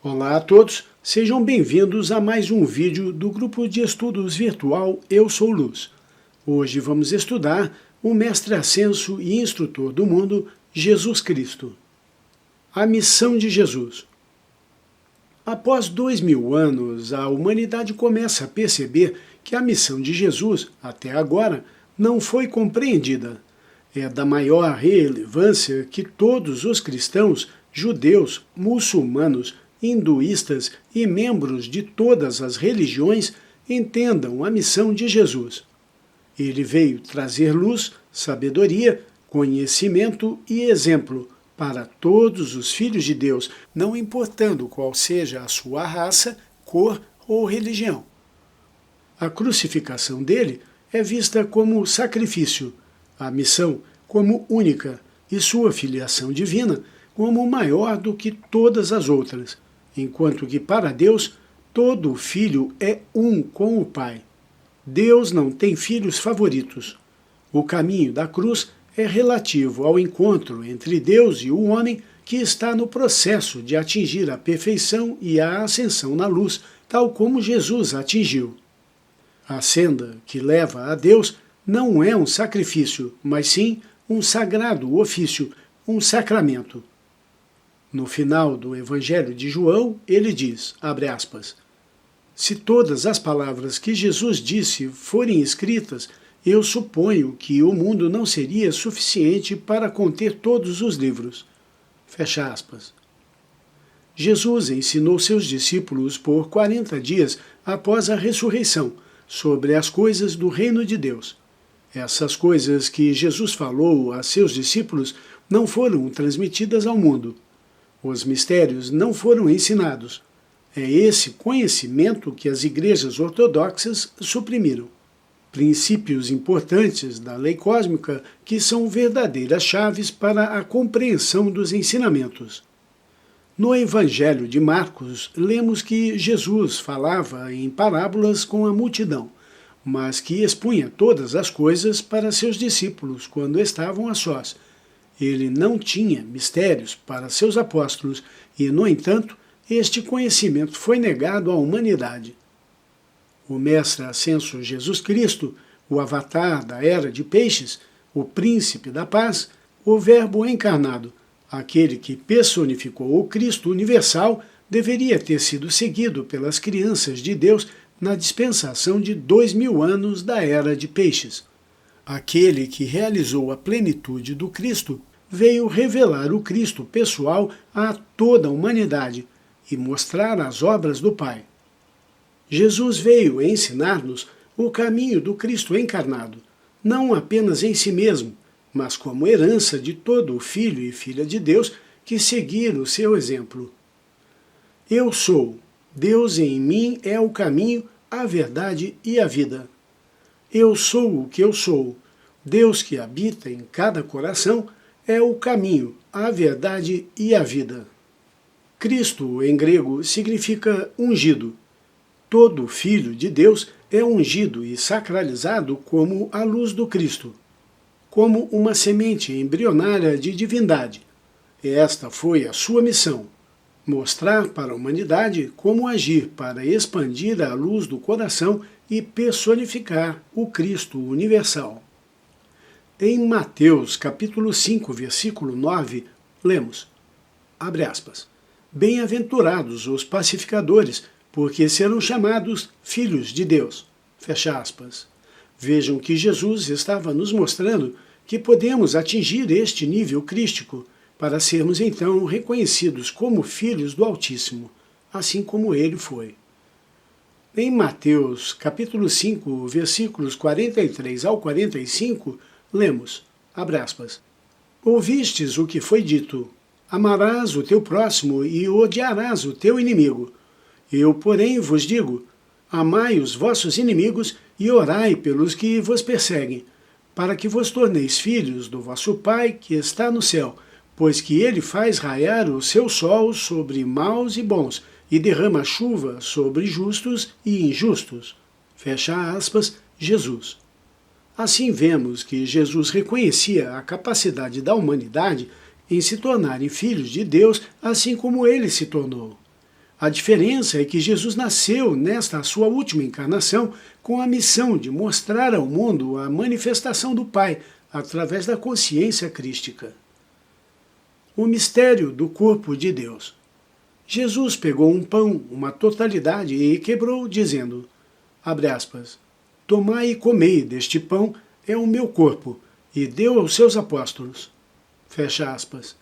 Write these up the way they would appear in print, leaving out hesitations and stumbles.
Olá a todos, sejam bem-vindos a mais um vídeo do grupo de estudos virtual Eu Sou Luz. Hoje vamos estudar o mestre ascenso e instrutor do mundo, Jesus Cristo. A missão de Jesus. Após 2000 anos, a humanidade começa a perceber que a missão de Jesus, até agora, não foi compreendida. É da maior relevância que todos os cristãos, judeus, muçulmanos, hinduístas e membros de todas as religiões entendam a missão de Jesus. Ele veio trazer luz, sabedoria, conhecimento e exemplo para todos os filhos de Deus, não importando qual seja a sua raça, cor ou religião. A crucificação dele é vista como sacrifício, a missão como única e sua filiação divina como maior do que todas as outras, enquanto que para Deus todo filho é um com o Pai. Deus não tem filhos favoritos. O caminho da cruz é relativo ao encontro entre Deus e o homem que está no processo de atingir a perfeição e a ascensão na luz, tal como Jesus atingiu. A senda que leva a Deus não é um sacrifício, mas sim um sagrado ofício, um sacramento. No final do Evangelho de João, ele diz, abre aspas, se todas as palavras que Jesus disse forem escritas, eu suponho que o mundo não seria suficiente para conter todos os livros. Fecha aspas. Jesus ensinou seus discípulos por 40 dias após a ressurreição sobre as coisas do reino de Deus. Essas coisas que Jesus falou a seus discípulos não foram transmitidas ao mundo. Os mistérios não foram ensinados. É esse conhecimento que as igrejas ortodoxas suprimiram. Princípios importantes da lei cósmica que são verdadeiras chaves para a compreensão dos ensinamentos. No Evangelho de Marcos, lemos que Jesus falava em parábolas com a multidão, mas que expunha todas as coisas para seus discípulos quando estavam a sós. Ele não tinha mistérios para seus apóstolos e, no entanto, este conhecimento foi negado à humanidade. O mestre ascenso Jesus Cristo, o avatar da era de peixes, o príncipe da paz, o verbo encarnado, aquele que personificou o Cristo universal, deveria ter sido seguido pelas crianças de Deus na dispensação de 2000 anos da era de peixes. Aquele que realizou a plenitude do Cristo veio revelar o Cristo pessoal a toda a humanidade e mostrar as obras do Pai. Jesus veio ensinar-nos o caminho do Cristo encarnado, não apenas em si mesmo, mas como herança de todo o filho e filha de Deus que seguiram o seu exemplo. Eu sou, Deus em mim é o caminho, a verdade e a vida. Eu sou o que eu sou, Deus que habita em cada coração é o caminho, a verdade e a vida. Cristo, em grego, significa ungido. Todo filho de Deus é ungido e sacralizado como a luz do Cristo, como uma semente embrionária de divindade. Esta foi a sua missão, mostrar para a humanidade como agir para expandir a luz do coração e personificar o Cristo universal. Em Mateus capítulo 5, versículo 9, lemos, abre aspas, bem-aventurados os pacificadores, porque serão chamados filhos de Deus. Fecha aspas. Vejam que Jesus estava nos mostrando que podemos atingir este nível crístico para sermos então reconhecidos como filhos do Altíssimo, assim como ele foi. Em Mateus capítulo 5, versículos 43 ao 45, lemos, abre aspas, ouvistes o que foi dito, amarás o teu próximo e odiarás o teu inimigo. Eu, porém, vos digo, amai os vossos inimigos e orai pelos que vos perseguem, para que vos torneis filhos do vosso Pai que está no céu, pois que ele faz raiar o seu sol sobre maus e bons, e derrama chuva sobre justos e injustos. Fecha aspas, Jesus. Assim vemos que Jesus reconhecia a capacidade da humanidade em se tornarem filhos de Deus, assim como ele se tornou. A diferença é que Jesus nasceu nesta sua última encarnação com a missão de mostrar ao mundo a manifestação do Pai através da consciência crística. O mistério do corpo de Deus. Jesus pegou um pão, uma totalidade, e quebrou, dizendo, abre aspas, tomai e comei deste pão, é o meu corpo, e deu aos seus apóstolos. Fecha aspas.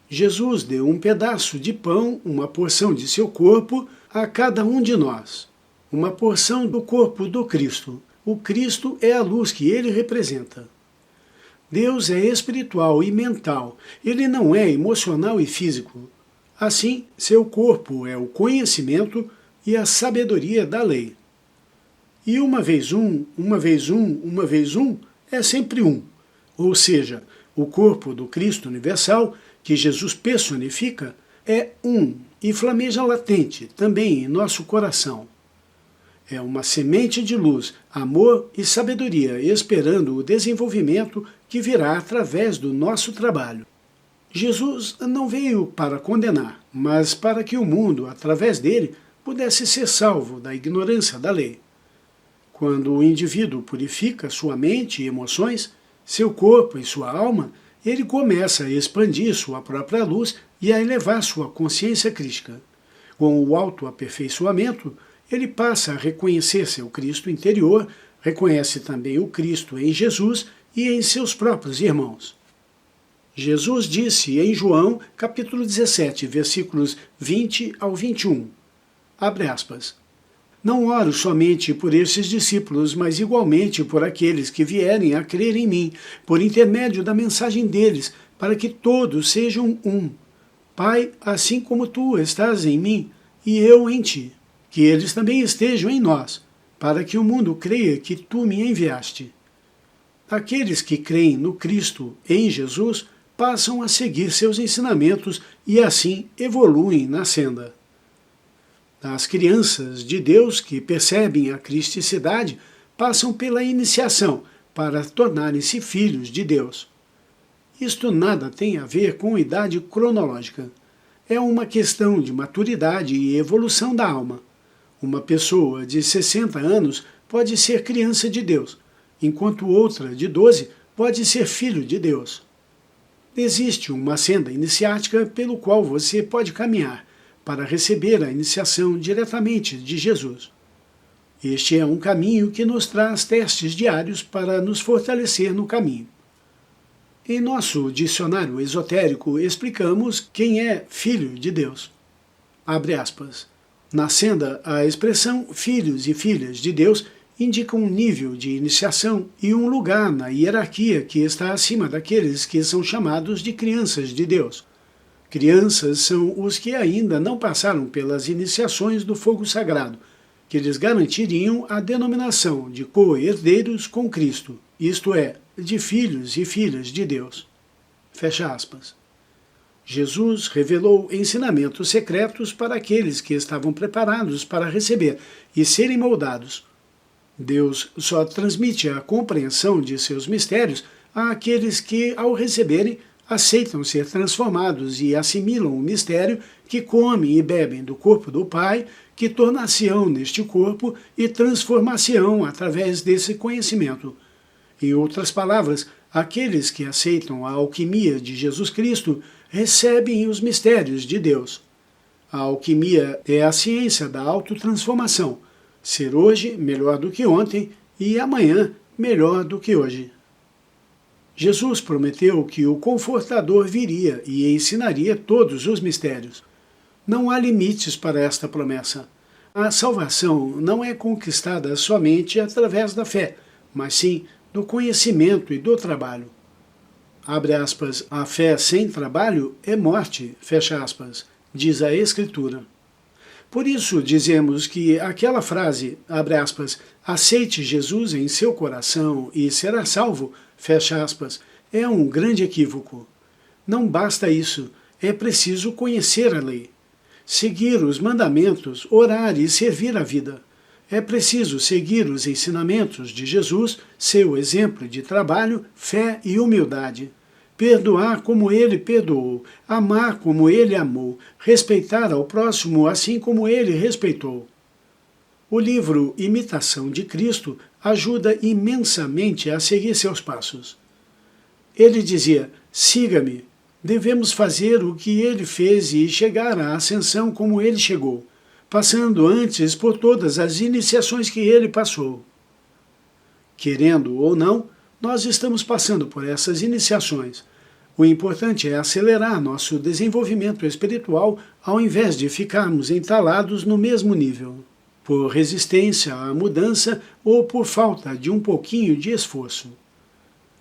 Jesus deu um pedaço de pão, uma porção de seu corpo, a cada um de nós. Uma porção do corpo do Cristo. O Cristo é a luz que ele representa. Deus é espiritual e mental, ele não é emocional e físico. Assim, seu corpo é o conhecimento e a sabedoria da lei. E uma vez um é sempre um. Ou seja, o corpo do Cristo universal, que Jesus personifica, é um e flameja latente também em nosso coração. É uma semente de luz, amor e sabedoria, esperando o desenvolvimento que virá através do nosso trabalho. Jesus não veio para condenar, mas para que o mundo, através dele, pudesse ser salvo da ignorância da lei. Quando o indivíduo purifica sua mente e emoções, seu corpo e sua alma, ele começa a expandir sua própria luz e a elevar sua consciência crística. Com o autoaperfeiçoamento, ele passa a reconhecer seu Cristo interior, reconhece também o Cristo em Jesus e em seus próprios irmãos. Jesus disse em João, capítulo 17, versículos 20 ao 21, abre aspas, não oro somente por esses discípulos, mas igualmente por aqueles que vierem a crer em mim, por intermédio da mensagem deles, para que todos sejam um. Pai, assim como tu estás em mim e eu em ti, que eles também estejam em nós, para que o mundo creia que tu me enviaste. Aqueles que creem no Cristo, em Jesus, passam a seguir seus ensinamentos e assim evoluem na senda. As crianças de Deus que percebem a cristicidade passam pela iniciação para tornarem-se filhos de Deus. Isto nada tem a ver com idade cronológica. É uma questão de maturidade e evolução da alma. Uma pessoa de 60 anos pode ser criança de Deus, enquanto outra de 12 pode ser filho de Deus. Existe uma senda iniciática pelo qual você pode caminhar para receber a iniciação diretamente de Jesus. Este é um caminho que nos traz testes diários para nos fortalecer no caminho. Em nosso dicionário esotérico explicamos quem é filho de Deus. Abre aspas. Na senda, a expressão filhos e filhas de Deus indica um nível de iniciação e um lugar na hierarquia que está acima daqueles que são chamados de crianças de Deus. Crianças são os que ainda não passaram pelas iniciações do fogo sagrado, que lhes garantiriam a denominação de co-herdeiros com Cristo, isto é, de filhos e filhas de Deus. Fecha aspas. Jesus revelou ensinamentos secretos para aqueles que estavam preparados para receber e serem moldados. Deus só transmite a compreensão de seus mistérios àqueles que, ao receberem, aceitam ser transformados e assimilam o mistério, que comem e bebem do corpo do Pai, que tornar-se-ão neste corpo e transformar-se-ão através desse conhecimento. Em outras palavras, aqueles que aceitam a alquimia de Jesus Cristo recebem os mistérios de Deus. A alquimia é a ciência da autotransformação, ser hoje melhor do que ontem e amanhã melhor do que hoje. Jesus prometeu que o Confortador viria e ensinaria todos os mistérios. Não há limites para esta promessa. A salvação não é conquistada somente através da fé, mas sim do conhecimento e do trabalho. Abre aspas, a fé sem trabalho é morte, fecha aspas, diz a Escritura. Por isso dizemos que aquela frase, abre aspas, aceite Jesus em seu coração e será salvo, fecha aspas, é um grande equívoco. Não basta isso, é preciso conhecer a lei, seguir os mandamentos, orar e servir a vida. É preciso seguir os ensinamentos de Jesus, seu exemplo de trabalho, fé e humildade. perdoar como ele perdoou, amar como ele amou, respeitar ao próximo assim como ele respeitou. O livro Imitação de Cristo ajuda imensamente a seguir seus passos. Ele dizia: siga-me, devemos fazer o que ele fez e chegar à ascensão como ele chegou, passando antes por todas as iniciações que ele passou. Querendo ou não, nós estamos passando por essas iniciações. O importante é acelerar nosso desenvolvimento espiritual ao invés de ficarmos entalados no mesmo nível, por resistência à mudança ou por falta de um pouquinho de esforço.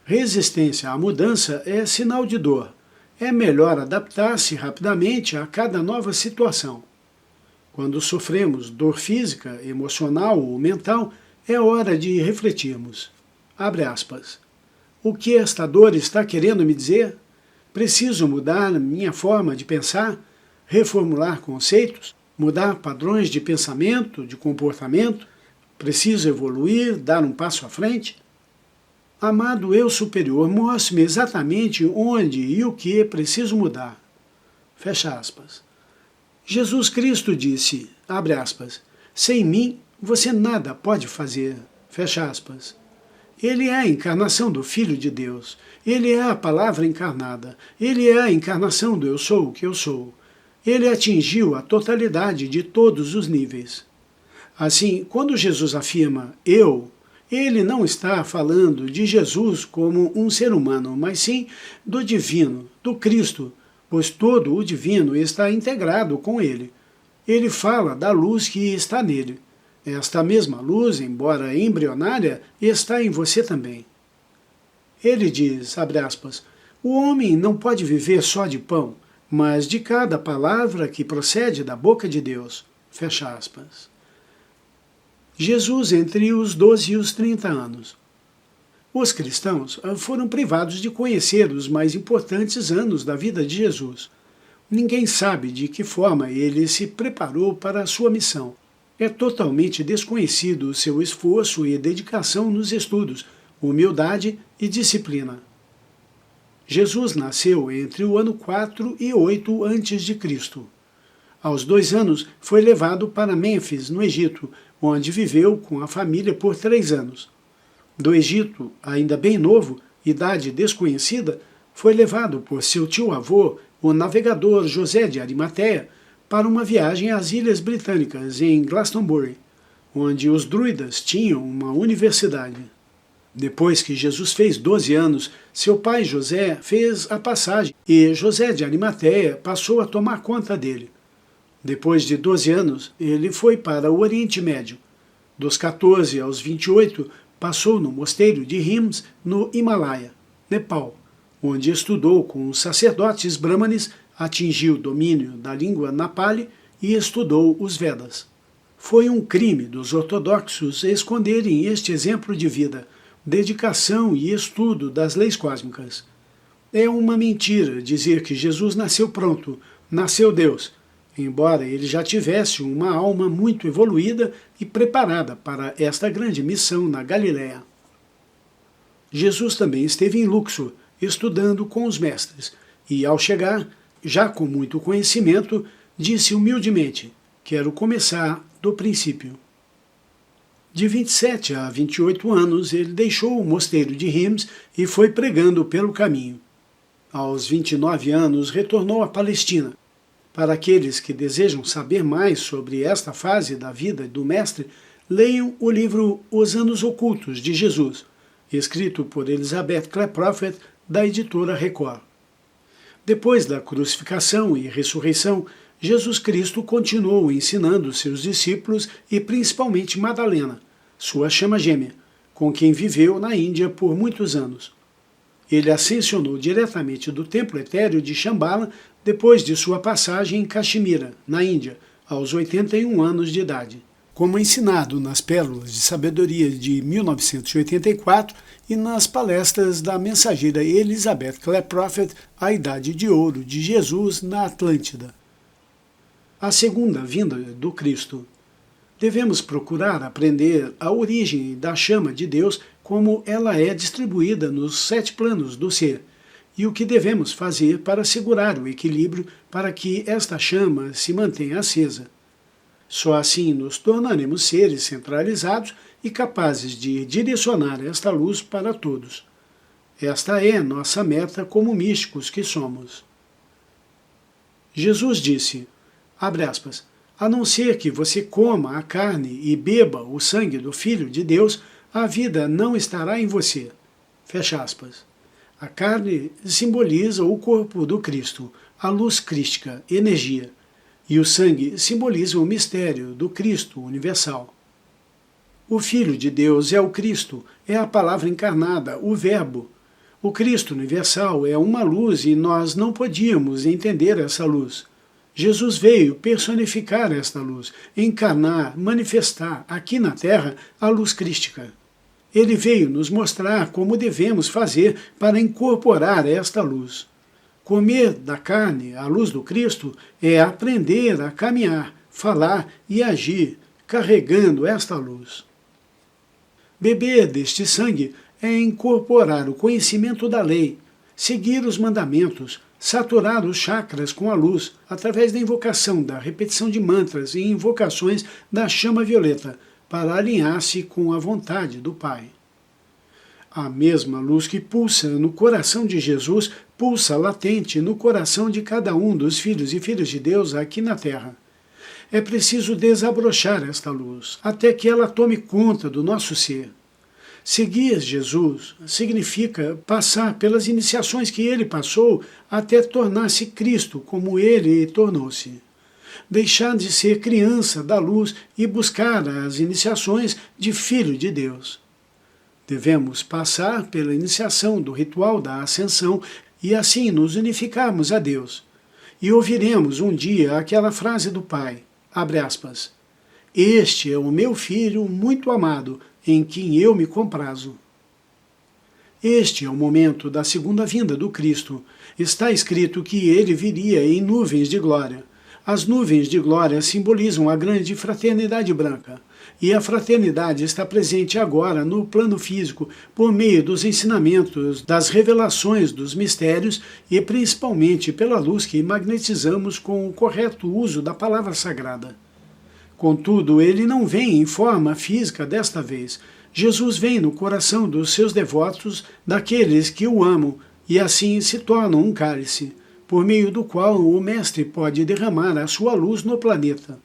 Resistência à mudança é sinal de dor. É melhor adaptar-se rapidamente a cada nova situação. Quando sofremos dor física, emocional ou mental, é hora de refletirmos. Abre aspas. O que esta dor está querendo me dizer? Preciso mudar minha forma de pensar, reformular conceitos, mudar padrões de pensamento, de comportamento? Preciso evoluir, dar um passo à frente? Amado eu superior, mostre-me exatamente onde e o que preciso mudar. Fecha aspas. Jesus Cristo disse, abre aspas, sem mim você nada pode fazer. Fecha aspas. Ele é a encarnação do Filho de Deus. Ele é a palavra encarnada. Ele é a encarnação do eu sou o que eu sou. Ele atingiu a totalidade de todos os níveis. Assim, quando Jesus afirma eu, ele não está falando de Jesus como um ser humano, mas sim do divino, do Cristo, pois todo o divino está integrado com ele. Ele fala da luz que está nele. Esta mesma luz, embora embrionária, está em você também. Ele diz, abre aspas, o homem não pode viver só de pão, mas de cada palavra que procede da boca de Deus. Fecha aspas. Jesus entre os 12 e os 30 anos. Os cristãos foram privados de conhecer os mais importantes anos da vida de Jesus. Ninguém sabe de que forma ele se preparou para a sua missão. É totalmente desconhecido o seu esforço e dedicação nos estudos, humildade e disciplina. Jesus nasceu entre o ano 4 e 8 a.C. Aos 2 anos, foi levado para Mênfis, no Egito, onde viveu com a família por 3 anos. Do Egito, ainda bem novo, idade desconhecida, foi levado por seu tio-avô, o navegador José de Arimateia, para uma viagem às Ilhas Britânicas, em Glastonbury, onde os druidas tinham uma universidade. Depois que Jesus fez 12 anos, seu pai José fez a passagem e José de Arimateia passou a tomar conta dele. Depois de 12 anos, ele foi para o Oriente Médio. Dos 14 aos 28, passou no mosteiro de Hims, no Himalaia, Nepal, onde estudou com os sacerdotes brahmanes, atingiu o domínio da língua Napali e estudou os Vedas. Foi um crime dos ortodoxos esconderem este exemplo de vida, dedicação e estudo das leis cósmicas. É uma mentira dizer que Jesus nasceu pronto, nasceu Deus, embora ele já tivesse uma alma muito evoluída e preparada para esta grande missão na Galiléia. Jesus também esteve em Luxor, estudando com os mestres, e ao chegar, já com muito conhecimento, disse humildemente, quero começar do princípio. De 27 a 28 anos, ele deixou o mosteiro de Hims e foi pregando pelo caminho. Aos 29 anos, retornou à Palestina. Para aqueles que desejam saber mais sobre esta fase da vida do Mestre, leiam o livro Os Anos Ocultos de Jesus, escrito por Elizabeth Klaproth, da editora Record. Depois da crucificação e ressurreição, Jesus Cristo continuou ensinando seus discípulos e principalmente Madalena, sua chama gêmea, com quem viveu na Índia por muitos anos. Ele ascensionou diretamente do templo etéreo de Shambhala depois de sua passagem em Caxemira, na Índia, aos 81 anos de idade. Como ensinado nas Pérolas de Sabedoria de 1984 e nas palestras da mensageira Elizabeth Klaproth, A Idade de Ouro de Jesus na Atlântida. A segunda vinda do Cristo. Devemos procurar aprender a origem da chama de Deus como ela é distribuída nos 7 planos do ser, e o que devemos fazer para assegurar o equilíbrio para que esta chama se mantenha acesa. Só assim nos tornaremos seres centralizados e capazes de direcionar esta luz para todos. Esta é nossa meta como místicos que somos. Jesus disse, abre aspas, a não ser que você coma a carne e beba o sangue do Filho de Deus, a vida não estará em você. Fecha aspas. A carne simboliza o corpo do Cristo, a luz crística, energia, e o sangue simboliza o mistério do Cristo universal. O Filho de Deus é o Cristo, é a palavra encarnada, o Verbo. O Cristo universal é uma luz e nós não podíamos entender essa luz. Jesus veio personificar esta luz, encarnar, manifestar aqui na Terra a luz crística. Ele veio nos mostrar como devemos fazer para incorporar esta luz. Comer da carne, a luz do Cristo, é aprender a caminhar, falar e agir, carregando esta luz. Beber deste sangue é incorporar o conhecimento da lei, seguir os mandamentos, saturar os chakras com a luz, através da invocação, da repetição de mantras e invocações da chama violeta, para alinhar-se com a vontade do Pai. A mesma luz que pulsa no coração de Jesus, pulsa latente no coração de cada um dos filhos e filhas de Deus aqui na Terra. É preciso desabrochar esta luz, até que ela tome conta do nosso ser. Seguir Jesus significa passar pelas iniciações que ele passou até tornar-se Cristo, como ele tornou-se. Deixar de ser criança da luz e buscar as iniciações de Filho de Deus. Devemos passar pela iniciação do ritual da ascensão e assim nos unificarmos a Deus. E ouviremos um dia aquela frase do Pai, abre aspas, este é o meu Filho muito amado, em quem eu me comprazo. Este é o momento da segunda vinda do Cristo. Está escrito que ele viria em nuvens de glória. As nuvens de glória simbolizam a grande fraternidade branca. E a fraternidade está presente agora no plano físico, por meio dos ensinamentos, das revelações dos mistérios e principalmente pela luz que magnetizamos com o correto uso da palavra sagrada. Contudo, ele não vem em forma física desta vez. Jesus vem no coração dos seus devotos, daqueles que o amam, e assim se torna um cálice, por meio do qual o Mestre pode derramar a sua luz no planeta.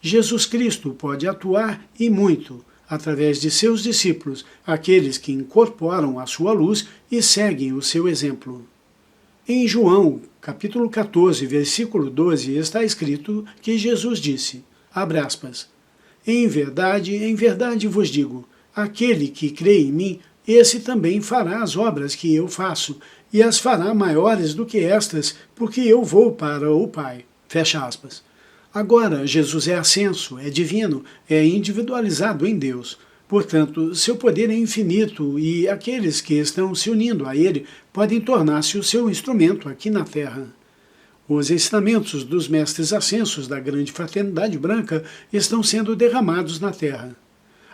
Jesus Cristo pode atuar e muito, através de seus discípulos, aqueles que incorporam a sua luz e seguem o seu exemplo. Em João, capítulo 14, versículo 12, está escrito que Jesus disse, abre aspas, em verdade vos digo, aquele que crê em mim, esse também fará as obras que eu faço, e as fará maiores do que estas, porque eu vou para o Pai. Fecha aspas. Agora, Jesus é ascenso, é divino, é individualizado em Deus. Portanto, seu poder é infinito e aqueles que estão se unindo a ele podem tornar-se o seu instrumento aqui na Terra. Os ensinamentos dos mestres ascensos da grande fraternidade branca estão sendo derramados na Terra.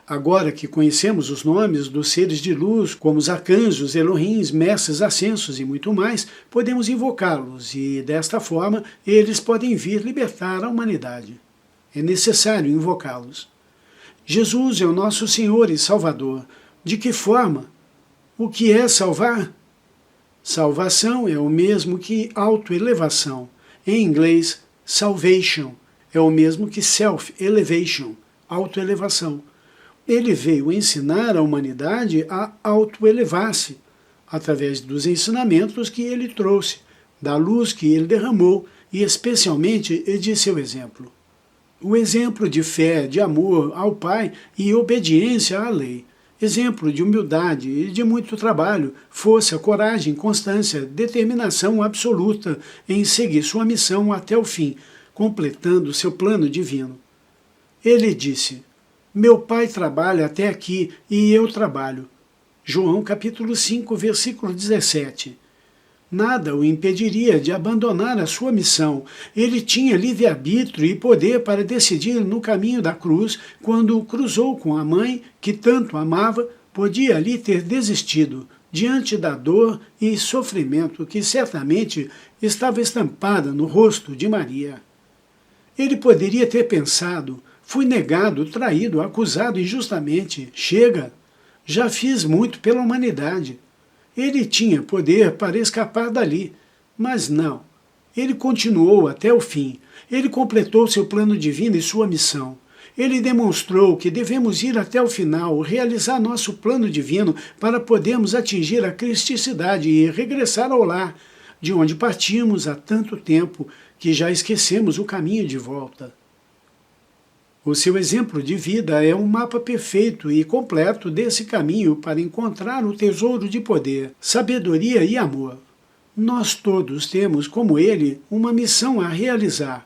Agora que conhecemos os nomes dos seres de luz, como os arcanjos, Elohims, mestres ascensos e muito mais, podemos invocá-los e, desta forma, eles podem vir libertar a humanidade. É necessário invocá-los. Jesus é o nosso Senhor e Salvador. De que forma? O que é salvar? Salvação é o mesmo que autoelevação. Em inglês, salvation é o mesmo que self-elevation, autoelevação. Ele veio ensinar a humanidade a autoelevar-se, através dos ensinamentos que ele trouxe, da luz que ele derramou e especialmente de seu exemplo. O exemplo de fé, de amor ao Pai e obediência à lei. Exemplo de humildade e de muito trabalho, força, coragem, constância, determinação absoluta em seguir sua missão até o fim, completando seu plano divino. Ele disse, meu Pai trabalha até aqui e eu trabalho. João capítulo 5, versículo 17. Nada o impediria de abandonar a sua missão. Ele tinha livre-arbítrio e poder para decidir no caminho da cruz, quando cruzou com a mãe, que tanto amava, podia ali ter desistido, diante da dor e sofrimento que certamente estava estampada no rosto de Maria. Ele poderia ter pensado: fui negado, traído, acusado injustamente. Chega! Já fiz muito pela humanidade. Ele tinha poder para escapar dali, mas não. Ele continuou até o fim. Ele completou seu plano divino e sua missão. Ele demonstrou que devemos ir até o final, realizar nosso plano divino para podermos atingir a cristicidade e regressar ao lar, de onde partimos há tanto tempo que já esquecemos o caminho de volta. O seu exemplo de vida é um mapa perfeito e completo desse caminho para encontrar o tesouro de poder, sabedoria e amor. Nós todos temos, como ele, uma missão a realizar.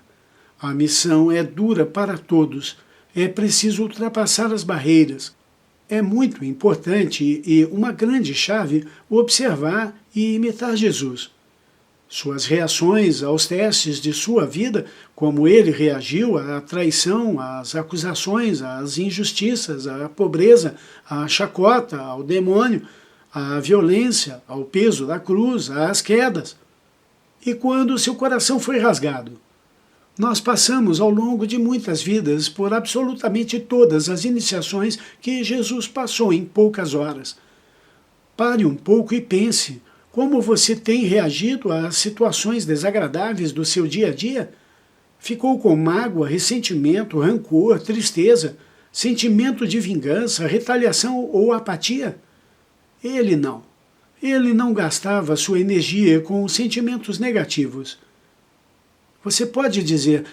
A missão é dura para todos. É preciso ultrapassar as barreiras. É muito importante e uma grande chave observar e imitar Jesus. Suas reações aos testes de sua vida, como ele reagiu à traição, às acusações, às injustiças, à pobreza, à chacota, ao demônio, à violência, ao peso da cruz, às quedas. E quando seu coração foi rasgado? Nós passamos ao longo de muitas vidas por absolutamente todas as iniciações que Jesus passou em poucas horas. Pare um pouco e pense: como você tem reagido às situações desagradáveis do seu dia a dia? Ficou com mágoa, ressentimento, rancor, tristeza, sentimento de vingança, retaliação ou apatia? Ele não. Ele não gastava sua energia com sentimentos negativos. Você pode dizer: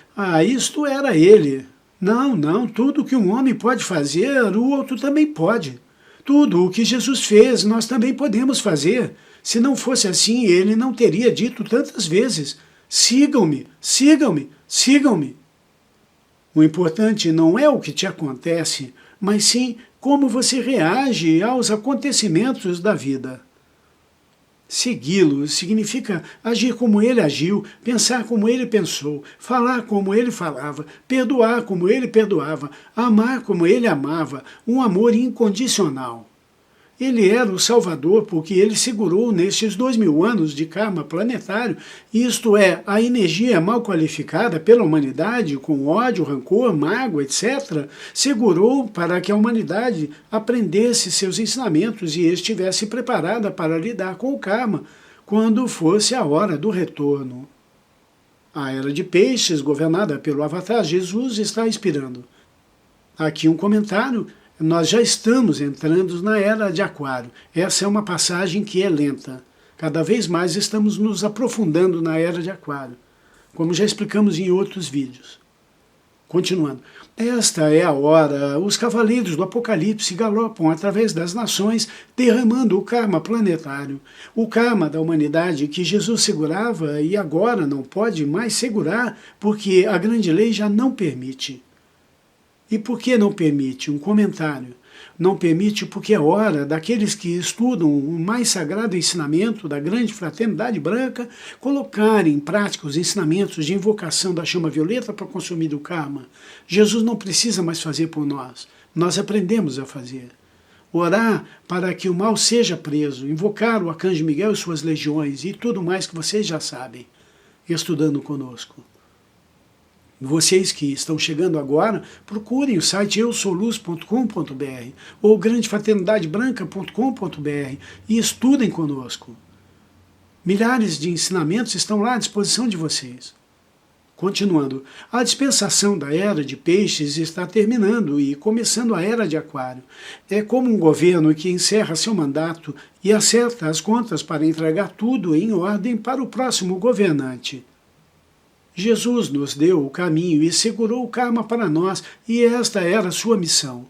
isto era ele. Não, tudo que um homem pode fazer, o outro também pode. Tudo o que Jesus fez, nós também podemos fazer. Se não fosse assim, ele não teria dito tantas vezes: sigam-me, sigam-me, sigam-me. O importante não é o que te acontece, mas sim como você reage aos acontecimentos da vida. Segui-lo significa agir como ele agiu, pensar como ele pensou, falar como ele falava, perdoar como ele perdoava, amar como ele amava, um amor incondicional. Ele era o Salvador porque ele segurou nestes 2000 anos de karma planetário, isto é, a energia mal qualificada pela humanidade, com ódio, rancor, mágoa, etc., segurou para que a humanidade aprendesse seus ensinamentos e estivesse preparada para lidar com o karma quando fosse a hora do retorno. A era de peixes, governada pelo Avatar Jesus, está expirando. Aqui um comentário. Nós já estamos entrando na era de Aquário. Essa é uma passagem que é lenta. Cada vez mais estamos nos aprofundando na era de Aquário, como já explicamos em outros vídeos. Continuando. Esta é a hora, os cavaleiros do Apocalipse galopam através das nações, derramando o karma planetário, o karma da humanidade que Jesus segurava e agora não pode mais segurar, porque a grande lei já não permite. E por que não permite? Um comentário. Não permite porque é hora daqueles que estudam o mais sagrado ensinamento da grande fraternidade branca colocarem em prática os ensinamentos de invocação da chama violeta para consumir o karma. Jesus não precisa mais fazer por nós. Nós aprendemos a fazer. Orar para que o mal seja preso, invocar o arcanjo Miguel e suas legiões e tudo mais que vocês já sabem, estudando conosco. Vocês que estão chegando agora, procurem o site eusouluz.com.br ou grandefraternidadebranca.com.br e estudem conosco. Milhares de ensinamentos estão lá à disposição de vocês. Continuando, a dispensação da era de peixes está terminando e começando a era de aquário. É como um governo que encerra seu mandato e acerta as contas para entregar tudo em ordem para o próximo governante. Jesus nos deu o caminho e segurou o karma para nós, e esta era a sua missão.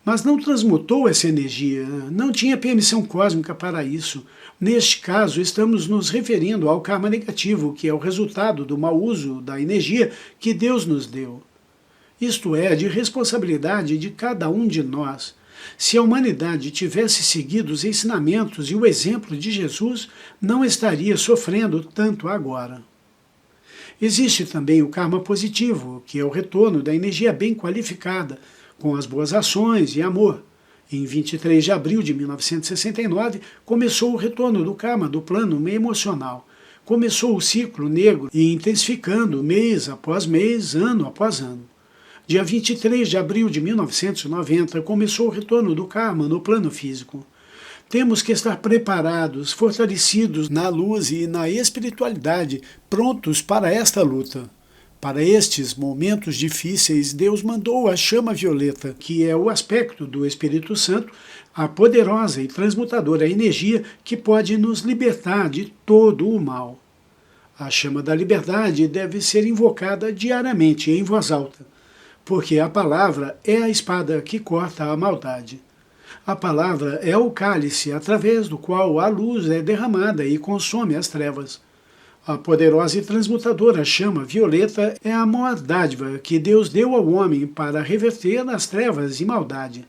Mas não transmutou essa energia, não tinha permissão cósmica para isso. Neste caso, estamos nos referindo ao karma negativo, que é o resultado do mau uso da energia que Deus nos deu. Isto é, de responsabilidade de cada um de nós. Se a humanidade tivesse seguido os ensinamentos e o exemplo de Jesus, não estaria sofrendo tanto agora. Existe também o karma positivo, que é o retorno da energia bem qualificada, com as boas ações e amor. Em 23 de abril de 1969, começou o retorno do karma do plano emocional. Começou o ciclo negro e intensificando mês após mês, ano após ano. Dia 23 de abril de 1990, começou o retorno do karma no plano físico. Temos que estar preparados, fortalecidos na luz e na espiritualidade, prontos para esta luta. Para estes momentos difíceis, Deus mandou a chama violeta, que é o aspecto do Espírito Santo, a poderosa e transmutadora energia que pode nos libertar de todo o mal. A chama da liberdade deve ser invocada diariamente em voz alta, porque a palavra é a espada que corta a maldade. A palavra é o cálice através do qual a luz é derramada e consome as trevas. A poderosa e transmutadora chama violeta é a maior dádiva que Deus deu ao homem para reverter as trevas e maldade.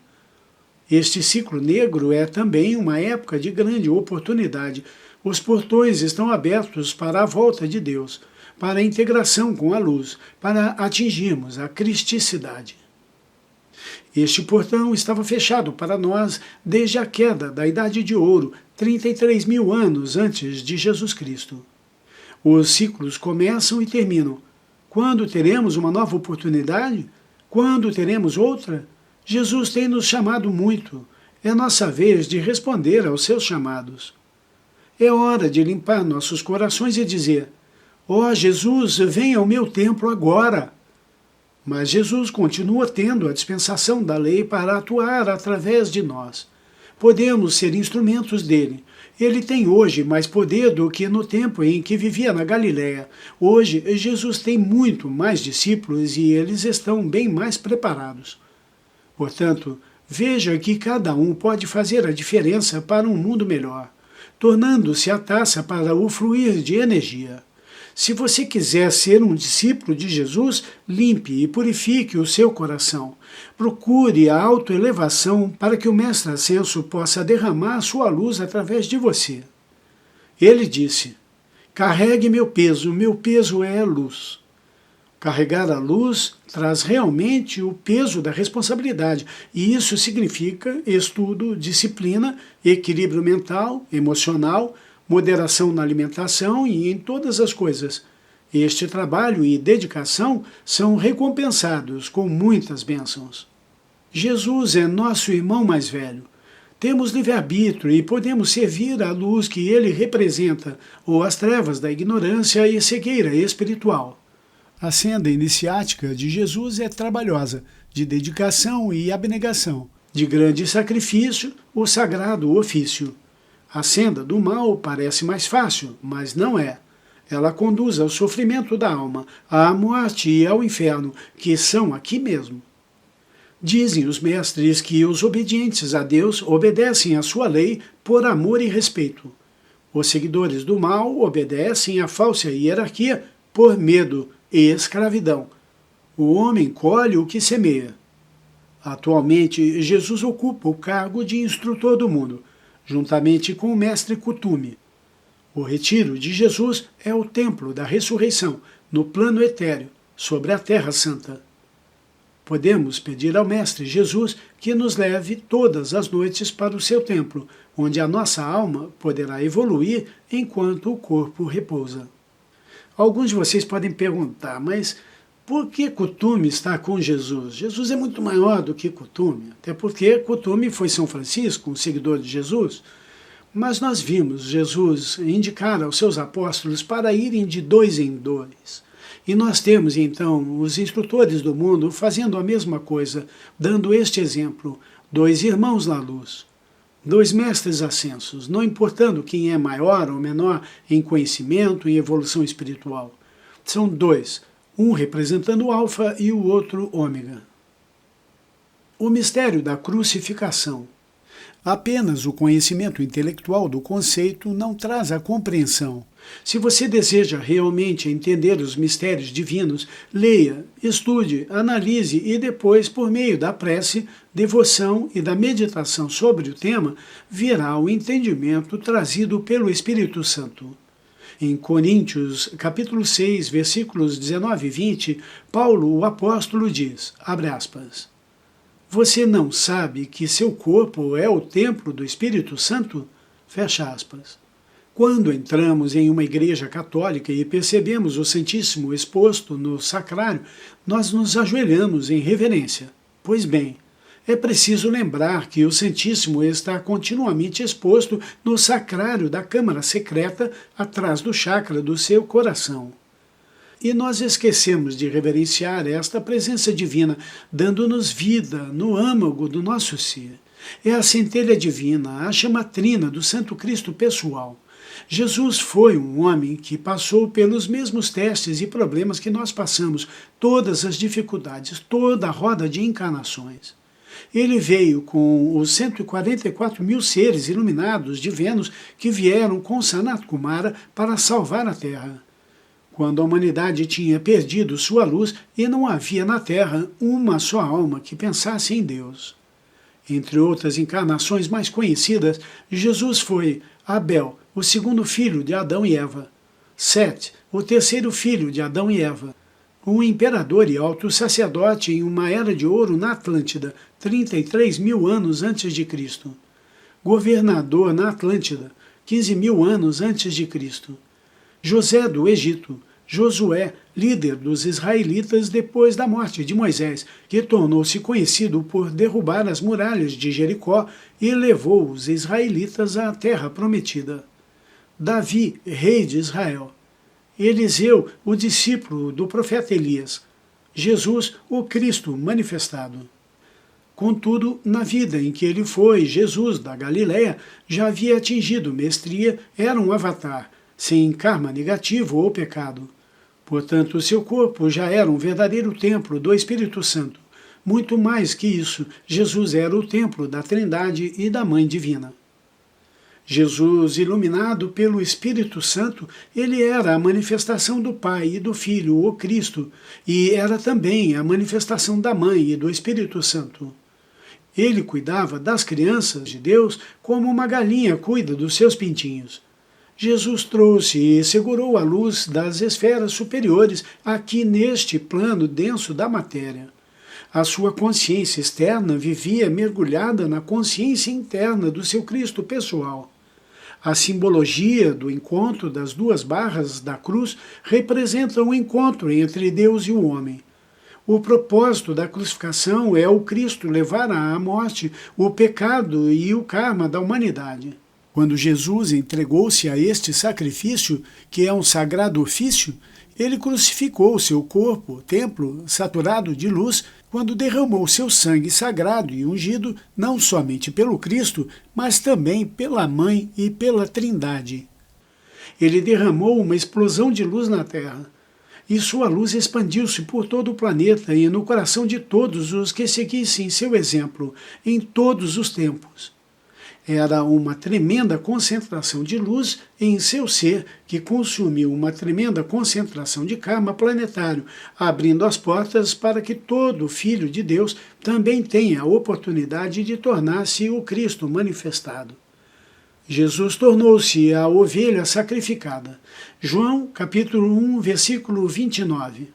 Este ciclo negro é também uma época de grande oportunidade. Os portões estão abertos para a volta de Deus, para a integração com a luz, para atingirmos a cristicidade. Este portão estava fechado para nós desde a queda da Idade de Ouro, 33 mil anos antes de Jesus Cristo. Os ciclos começam e terminam. Quando teremos uma nova oportunidade? Quando teremos outra? Jesus tem nos chamado muito. É nossa vez de responder aos seus chamados. É hora de limpar nossos corações e dizer: ó Jesus, venha ao meu templo agora. Mas Jesus continua tendo a dispensação da lei para atuar através de nós. Podemos ser instrumentos dele. Ele tem hoje mais poder do que no tempo em que vivia na Galiléia. Hoje, Jesus tem muito mais discípulos e eles estão bem mais preparados. Portanto, veja que cada um pode fazer a diferença para um mundo melhor, tornando-se a taça para o fluir de energia. Se você quiser ser um discípulo de Jesus, limpe e purifique o seu coração. Procure a autoelevação para que o Mestre Ascenso possa derramar sua luz através de você. Ele disse: carregue meu peso é a luz. Carregar a luz traz realmente o peso da responsabilidade, e isso significa estudo, disciplina, equilíbrio mental, emocional, moderação na alimentação e em todas as coisas. Este trabalho e dedicação são recompensados com muitas bênçãos. Jesus é nosso irmão mais velho. Temos livre-arbítrio e podemos servir a luz que ele representa, ou as trevas da ignorância e cegueira espiritual. A senda iniciática de Jesus é trabalhosa, de dedicação e abnegação, de grande sacrifício, o sagrado ofício. A senda do mal parece mais fácil, mas não é. Ela conduz ao sofrimento da alma, à morte e ao inferno, que são aqui mesmo. Dizem os mestres que os obedientes a Deus obedecem à sua lei por amor e respeito. Os seguidores do mal obedecem à falsa hierarquia por medo e escravidão. O homem colhe o que semeia. Atualmente, Jesus ocupa o cargo de instrutor do mundo, juntamente com o mestre Kuthumi. O retiro de Jesus é o templo da ressurreição, no plano etéreo, sobre a Terra Santa. Podemos pedir ao Mestre Jesus que nos leve todas as noites para o seu templo, onde a nossa alma poderá evoluir enquanto o corpo repousa. Alguns de vocês podem perguntar, mas por que Kuthumi está com Jesus? Jesus é muito maior do que Kuthumi, até porque Kuthumi foi São Francisco, um seguidor de Jesus. Mas nós vimos Jesus indicar aos seus apóstolos para irem de 2 em 2. E nós temos, então, os instrutores do mundo fazendo a mesma coisa, dando este exemplo: 2 irmãos na luz, 2 mestres ascensos, não importando quem é maior ou menor em conhecimento e evolução espiritual. São 2, um representando o Alfa e o outro Ômega. O mistério da crucificação. Apenas o conhecimento intelectual do conceito não traz a compreensão. Se você deseja realmente entender os mistérios divinos, leia, estude, analise e depois, por meio da prece, devoção e da meditação sobre o tema, virá o entendimento trazido pelo Espírito Santo. Em Coríntios, capítulo 6, versículos 19 e 20, Paulo, o apóstolo, diz, abre aspas, Você não sabe que seu corpo é o templo do Espírito Santo? Fecha aspas. Quando entramos em uma igreja católica e percebemos o Santíssimo exposto no sacrário, nós nos ajoelhamos em reverência. Pois bem, é preciso lembrar que o Santíssimo está continuamente exposto no sacrário da câmara secreta atrás do chakra do seu coração. E nós esquecemos de reverenciar esta presença divina, dando-nos vida no âmago do nosso ser. É a centelha divina, a chamatrina do Santo Cristo pessoal. Jesus foi um homem que passou pelos mesmos testes e problemas que nós passamos, todas as dificuldades, toda a roda de encarnações. Ele veio com os 144 mil seres iluminados de Vênus que vieram com Sanat Kumara para salvar a Terra. Quando a humanidade tinha perdido sua luz e não havia na Terra uma só alma que pensasse em Deus. Entre outras encarnações mais conhecidas, Jesus foi Abel, o segundo filho de Adão e Eva; Sete, o terceiro filho de Adão e Eva; um imperador e alto sacerdote em uma era de ouro na Atlântida, 33 mil anos antes de Cristo; governador na Atlântida, 15 mil anos antes de Cristo; José do Egito; Josué, líder dos israelitas depois da morte de Moisés, que tornou-se conhecido por derrubar as muralhas de Jericó e levou os israelitas à terra prometida; Davi, rei de Israel; Eliseu, o discípulo do profeta Elias; Jesus, o Cristo manifestado. Contudo, na vida em que ele foi, Jesus da Galileia já havia atingido mestria, era um avatar, sem karma negativo ou pecado. Portanto, seu corpo já era um verdadeiro templo do Espírito Santo. Muito mais que isso, Jesus era o templo da Trindade e da Mãe Divina. Jesus, iluminado pelo Espírito Santo, ele era a manifestação do Pai e do Filho, o Cristo, e era também a manifestação da Mãe e do Espírito Santo. Ele cuidava das crianças de Deus como uma galinha cuida dos seus pintinhos. Jesus trouxe e segurou a luz das esferas superiores aqui neste plano denso da matéria. A sua consciência externa vivia mergulhada na consciência interna do seu Cristo pessoal. A simbologia do encontro das duas barras da cruz representa o encontro entre Deus e o homem. O propósito da crucificação é o Cristo levar à morte o pecado e o karma da humanidade. Quando Jesus entregou-se a este sacrifício, que é um sagrado ofício, ele crucificou seu corpo, templo, saturado de luz, quando derramou seu sangue sagrado e ungido, não somente pelo Cristo, mas também pela Mãe e pela Trindade. Ele derramou uma explosão de luz na Terra, e sua luz expandiu-se por todo o planeta e no coração de todos os que seguissem seu exemplo, em todos os tempos. Era uma tremenda concentração de luz em seu ser que consumiu uma tremenda concentração de karma planetário, abrindo as portas para que todo filho de Deus também tenha a oportunidade de tornar-se o Cristo manifestado. Jesus tornou-se a ovelha sacrificada. João, capítulo 1, versículo 29.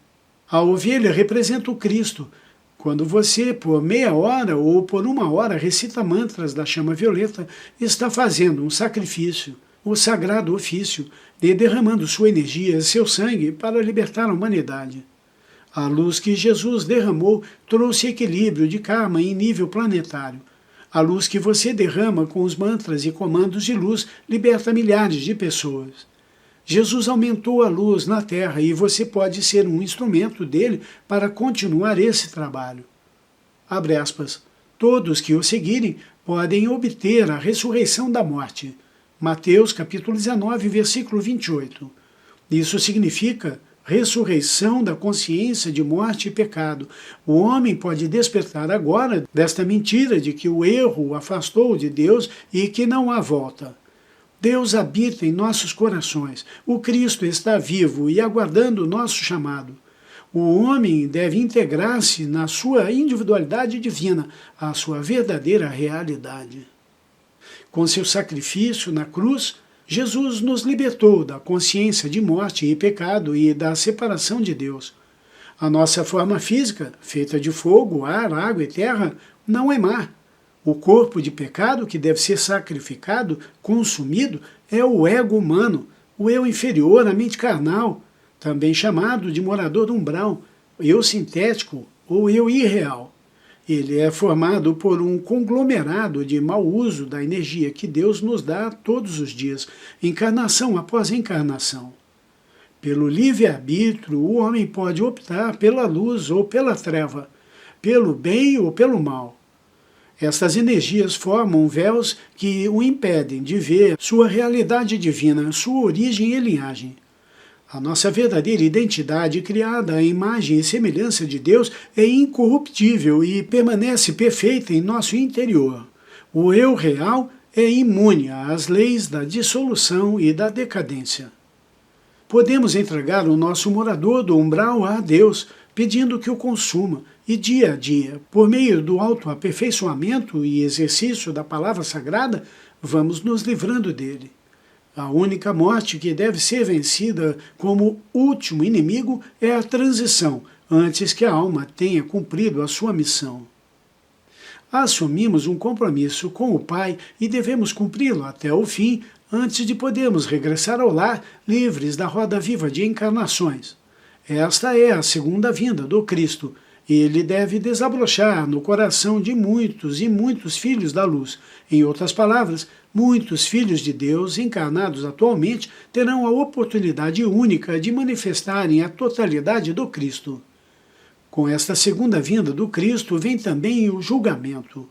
A ovelha representa o Cristo. Quando você, por meia hora ou por uma hora, recita mantras da chama violeta, está fazendo um sacrifício, o sagrado ofício, e derramando sua energia, seu sangue, para libertar a humanidade. A luz que Jesus derramou trouxe equilíbrio de karma em nível planetário. A luz que você derrama com os mantras e comandos de luz liberta milhares de pessoas. Jesus aumentou a luz na Terra e você pode ser um instrumento dele para continuar esse trabalho. Abre aspas. Todos que o seguirem podem obter a ressurreição da morte. Mateus capítulo 19, versículo 28. Isso significa ressurreição da consciência de morte e pecado. O homem pode despertar agora desta mentira de que o erro o afastou de Deus e que não há volta. Deus habita em nossos corações. O Cristo está vivo e aguardando o nosso chamado. O homem deve integrar-se na sua individualidade divina, à sua verdadeira realidade. Com seu sacrifício na cruz, Jesus nos libertou da consciência de morte e pecado e da separação de Deus. A nossa forma física, feita de fogo, ar, água e terra, não é má. O corpo de pecado que deve ser sacrificado, consumido, é o ego humano, o eu inferior à mente carnal, também chamado de morador do umbral, eu sintético ou eu irreal. Ele é formado por um conglomerado de mau uso da energia que Deus nos dá todos os dias, encarnação após encarnação. Pelo livre-arbítrio, o homem pode optar pela luz ou pela treva, pelo bem ou pelo mal. Estas energias formam véus que o impedem de ver sua realidade divina, sua origem e linhagem. A nossa verdadeira identidade, criada à imagem e semelhança de Deus, é incorruptível e permanece perfeita em nosso interior. O eu real é imune às leis da dissolução e da decadência. Podemos entregar o nosso morador do umbral a Deus, pedindo que o consuma, e dia a dia, por meio do autoaperfeiçoamento e exercício da palavra sagrada, vamos nos livrando dele. A única morte que deve ser vencida como último inimigo é a transição, antes que a alma tenha cumprido a sua missão. Assumimos um compromisso com o Pai e devemos cumpri-lo até o fim, antes de podermos regressar ao lar livres da roda viva de encarnações. Esta é a segunda vinda do Cristo. Ele deve desabrochar no coração de muitos e muitos filhos da luz. Em outras palavras, muitos filhos de Deus encarnados atualmente terão a oportunidade única de manifestarem a totalidade do Cristo. Com esta segunda vinda do Cristo vem também o julgamento.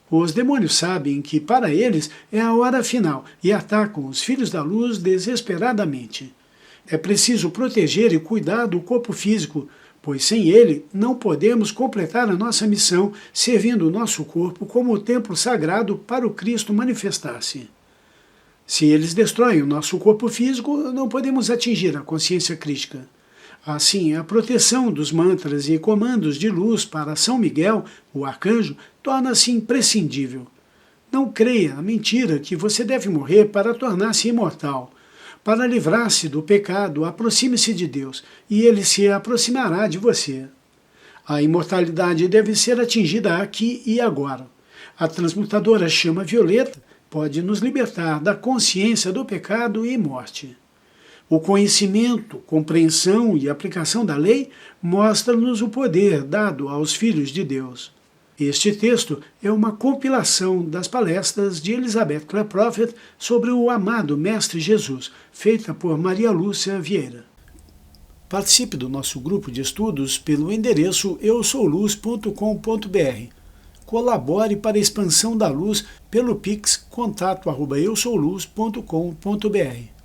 Os demônios sabem que para eles é a hora final e atacam os filhos da luz desesperadamente. É preciso proteger e cuidar do corpo físico, pois sem ele não podemos completar a nossa missão, servindo o nosso corpo como o templo sagrado para o Cristo manifestar-se. Se eles destroem o nosso corpo físico, não podemos atingir a consciência crística. Assim, a proteção dos mantras e comandos de luz para São Miguel, o arcanjo, torna-se imprescindível. Não creia na mentira que você deve morrer para tornar-se imortal. Para livrar-se do pecado, aproxime-se de Deus, e Ele se aproximará de você. A imortalidade deve ser atingida aqui e agora. A transmutadora chama violeta pode nos libertar da consciência do pecado e morte. O conhecimento, compreensão e aplicação da lei mostra-nos o poder dado aos filhos de Deus. Este texto é uma compilação das palestras de Elizabeth Clare-Prophet sobre o amado Mestre Jesus, feita por Maria Lúcia Vieira. Participe do nosso grupo de estudos pelo endereço eusouluz.com.br. Colabore para a expansão da luz pelo Pix contato@eusouluz.com.br.